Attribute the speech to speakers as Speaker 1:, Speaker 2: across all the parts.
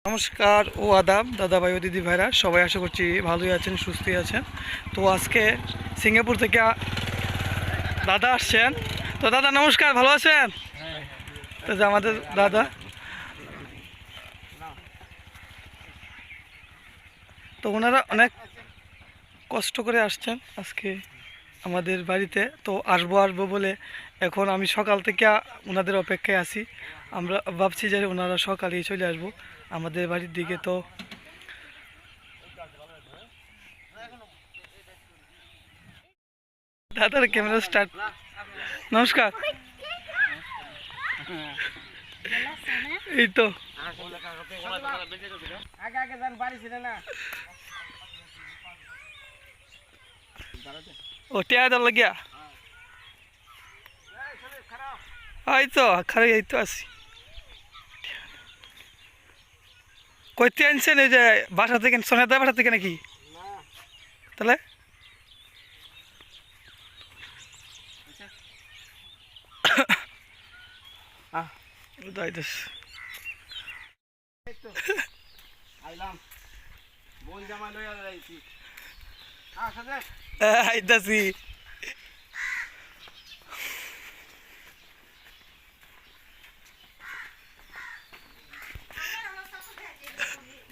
Speaker 1: নমস্কার ও আদাব দাদা ভাই ও দিদি ভাইরা সবাই আশা করছি ভালোই আছেন সুস্থই আছেন। তো আজকে সিঙ্গাপুর থেকে দাদা আসছেন। তো দাদা নমস্কার, ভালো আছেন? তো যে আমাদের দাদা, তো ওনারা অনেক কষ্ট করে আসছেন আজকে আমাদের বাড়িতে। তো আসবো বলে এখন আমি সকাল থেকে ওনাদের অপেক্ষায় আছি। আমরা ভাবছি যে ওনারা সকালেই চলে আসবো আমাদের বাড়ির দিকে। তো দাদার ক্যামেরা স্টার্ট। নমস্কার। এই তো ও টিয়া দল লাগিয়া এই তো খারাপ, এই তো আছি। কইতে আনছেন? এই যে বাসা থেকে, সোনাদার বাসা থেকে নাকি? তাহলে আইতাছি।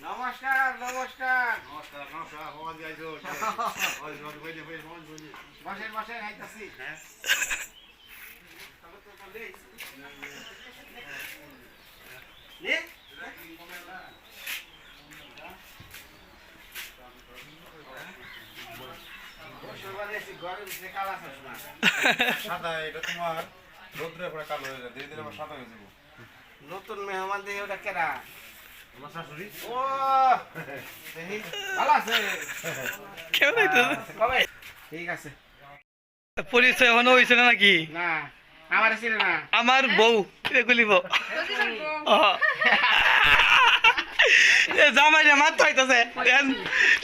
Speaker 2: নমস্কার নমস্কার নমস্কার নমস্কার বসেন বসেন আইতাছি। নতুন মেহমান দিয়ে ওটা কেরা? আমার শাশুড়ি। ও দেখি ভালো আছে? ঠিক আছে।
Speaker 1: পরিচয় এখনো হয়েছে না নাকি?
Speaker 2: না আমার ছিল না,
Speaker 1: আমার বউ এগুলিব জামাই রে মাত হইতেছে,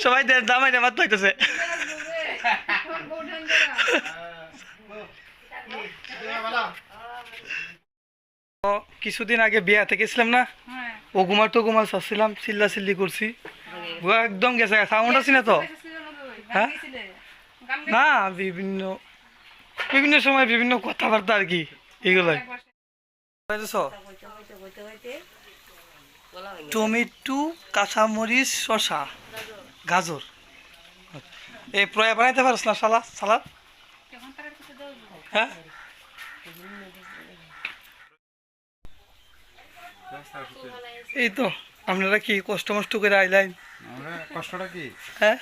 Speaker 1: সবাই জামাই রে মাত হইতেছে। কিছুদিন আগে বিয়া থেকে গেছিলাম না, ও ঘুমার চাচ্ছিলাম, চিল্লা চিল্লি করছি, একদম গেছে। সাউন্ড আছে না তো? হ্যাঁ না, বিভিন্ন বিভিন্ন সময় বিভিন্ন কথাবার্তা আর কি, এগুলাই। টমেটো, কাঁচামরিচ, শসা, গাজর, এই প্রয়া বানাইতে পারছ না সালাদ? হ্যাঁ এই তো আপনারা কি কষ্ট মষ্ট করে আইলাইন?
Speaker 2: কষ্টটা কি?
Speaker 1: হ্যাঁ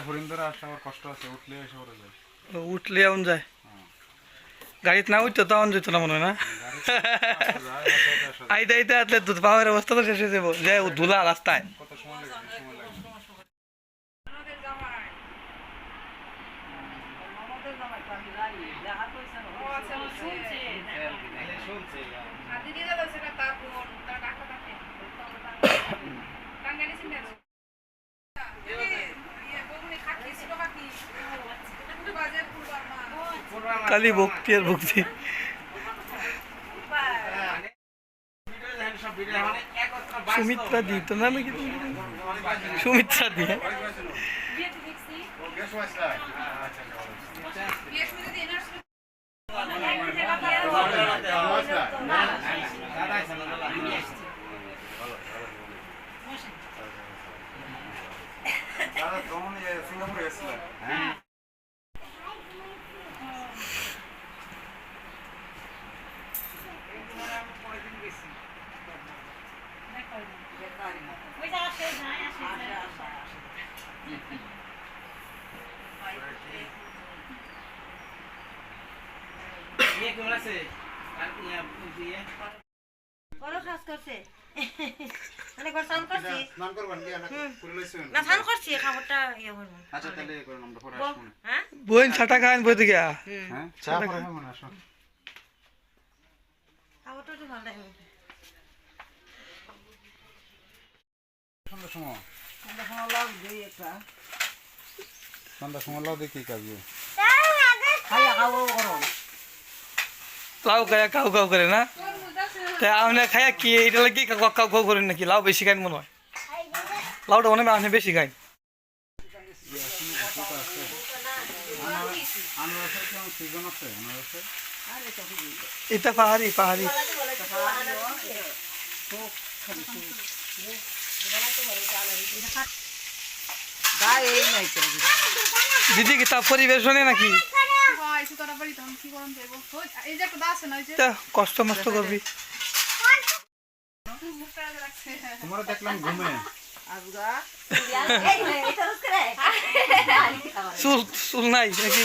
Speaker 2: হরিন্দরে আসলে আমার কষ্ট আছে, উঠলে এসে পড়ে যায়।
Speaker 1: উঠলে এমন যায়, গাড়িতে না উঠতো তখন যেত না মনে হয় না? আইতে আইতে আসলে পাওয়ার অবস্থা তো শেষ হয়ে যাবো, যে ধুলা রাস্তায়।
Speaker 2: কত সময় লাগে?
Speaker 1: খালি ভক্তি আর ভক্তি। সুমিত্রা দি তো না নাকি? সুমিত্রা দি
Speaker 2: সিঙ্গাপুরে গেছিলেন?
Speaker 1: বোন ছাটা খান বই থেকে
Speaker 2: সন্ধ্যার সময় লাউ দেখি কাজে
Speaker 1: লাউ খায় কাউ কাউ করে না। তা আপনি খাইয়া কি এটা লাগে কাউ করেন নাকি লাউ বেশি খাইন মনে হয় লাউটা মনে হয় আপনি বেশি খাইন এটা পাহাড়ি পাহাড়ি দিদি কি তা পরিবেশনে নাকি তা কষ্ট মষ্ট করবি
Speaker 2: তোমরা দেখলাম ঘুমে
Speaker 1: চুল চুল নাই নাকি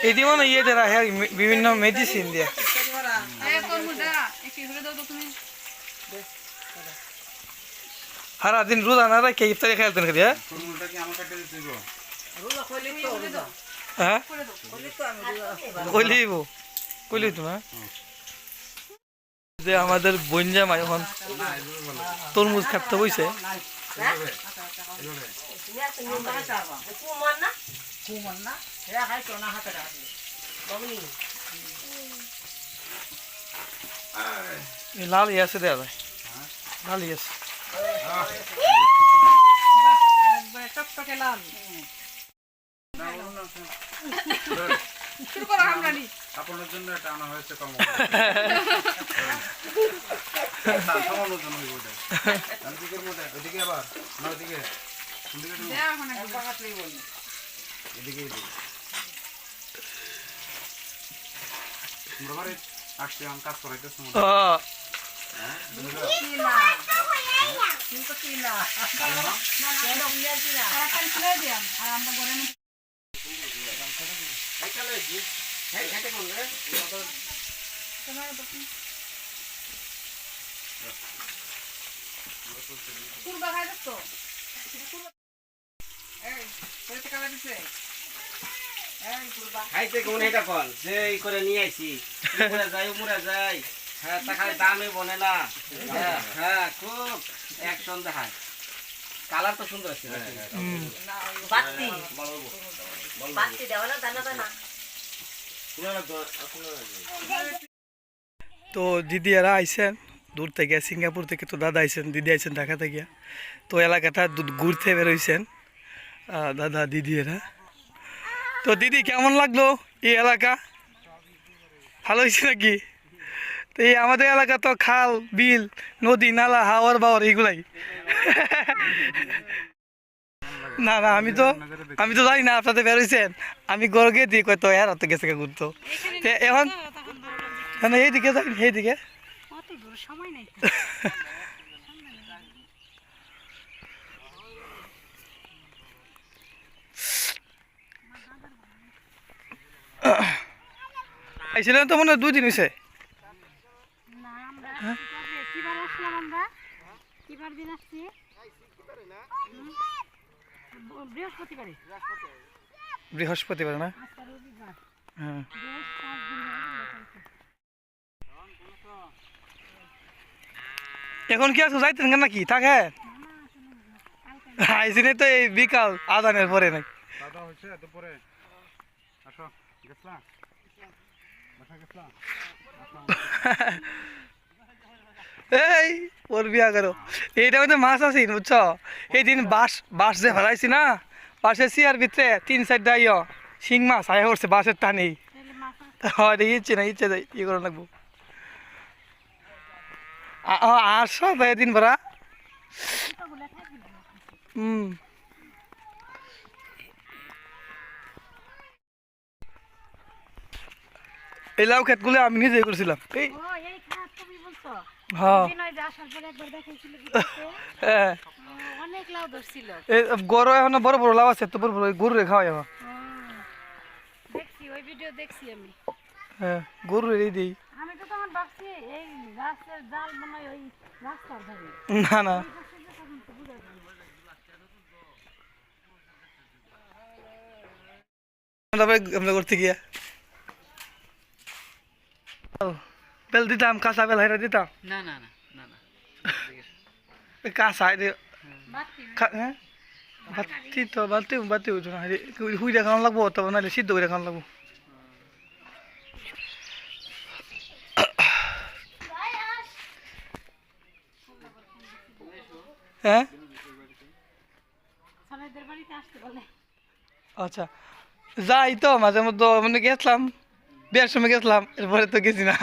Speaker 1: এটি মানে ইয়ে দেরা হ্যাঁ বিভিন্ন মেডিসিন দিয়া সারা দিন রোজা না রাখে ইফতারি খেলতেন খালি হ্যাঁ কইলিব কইলি তো না যে আমাদের বঞ্জামা এখন তরমুজ খাতে বইছে লাল আছে দেয়া যায় লাল আছে
Speaker 2: আপনার জন্য এটা আনা হয়েছে কম ওদিকে আবার না ওদিকে এদিকে আসছি আমি কাজ করাইতেছি
Speaker 3: খাইতে কোন এটা কল যে এই করে নিয়ে আইছি মুড়া যাই হ্যাঁ তা খালি দামে বনে না হ্যাঁ হ্যাঁ খুব অ্যাকশন দেখায় কালার তো সুন্দর আছে
Speaker 4: বাতি বাতি দেওয়া না দানা দানা
Speaker 1: তো দিদি এরা আইসেন দূর থেকে সিঙ্গাপুর থেকে তো দাদা আইসেন দিদি আইসেন ঢাকা থেকে তো এলাকাটা ঘুরতে বেরোইছেন দাদা দিদি এরা তো দিদি কেমন লাগলো এই এলাকা ভালো হয়েছে নাকি তো এই আমাদের এলাকা তো খাল বিল নদী নালা হাওয়ার বাওয়ার এইগুলাই না না আমি তো জানি না আপনাদের বেরোইছেন আমি গড়ে দিয়ে কয় তো এরা তো গেছে ঘুরতো এখন এইদিকে যাই এইদিকে আইছিলেন তো মনে হয় 2 দিন হয়েছে বৃহস্পতিবার না হ্যাঁ এখন কি আছো যাইতেন কেন নাকি থাকে আইসিনি তো এই বিকাল আদানের পরে নাকি
Speaker 2: দাদা হয়েছে দুপুরে আসো গেছলা বাসা গেছলা
Speaker 1: এই ওর বিয়া করো এইটা মধ্যে মাছ আছে বুঝছো এই দিন বাঁশ যে ভরাইছি না বাঁশের চিয়ার ভিতরে 3-4টা শিং মাছ আয়া করছে বাঁশের টানেই হয় ইচ্ছে না ইচ্ছে ইয়ে করে লাগবো আর সব দিন ভরা এই লাউ ক্ষেতগুলো আমি নিজে করছিলাম এই গরু এখন বড় বড় লাউ আছে তো বড় বড় গরু খাওয়া যাবো হ্যাঁ গরু এই দিই না না আমরা করতে গিয়া বেল দিতাম, কাঁচা বেল হাইরা দিতাম।
Speaker 3: না না না না না
Speaker 1: কাঁচা হাইরে হ্যাঁ বাতি তো বাতি উঠো না হাইরে হুইরা খাওয়ান লাগবো, তবে নাহলে সিদ্ধ করে খাওয়ান লাগবো। হ্যাঁ আচ্ছা যাই তো মাঝে মধ্যে মানে গেছিলাম, বিয়ের সময় গেছিলাম, এরপরে তো গেছি না।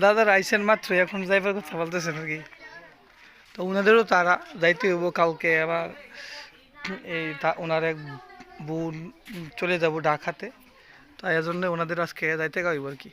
Speaker 1: দাদার আইসেন মাত্র এখন যাইবার কথা বলতেছেন আর কি। তো ওনাদেরও তারা যাইতে হইব কালকে আবার। এই ওনার এক বোন চলে যাব ঢাকাতে, তাই জন্য ওনাদের আজকে যাইতে গাইব আর কি।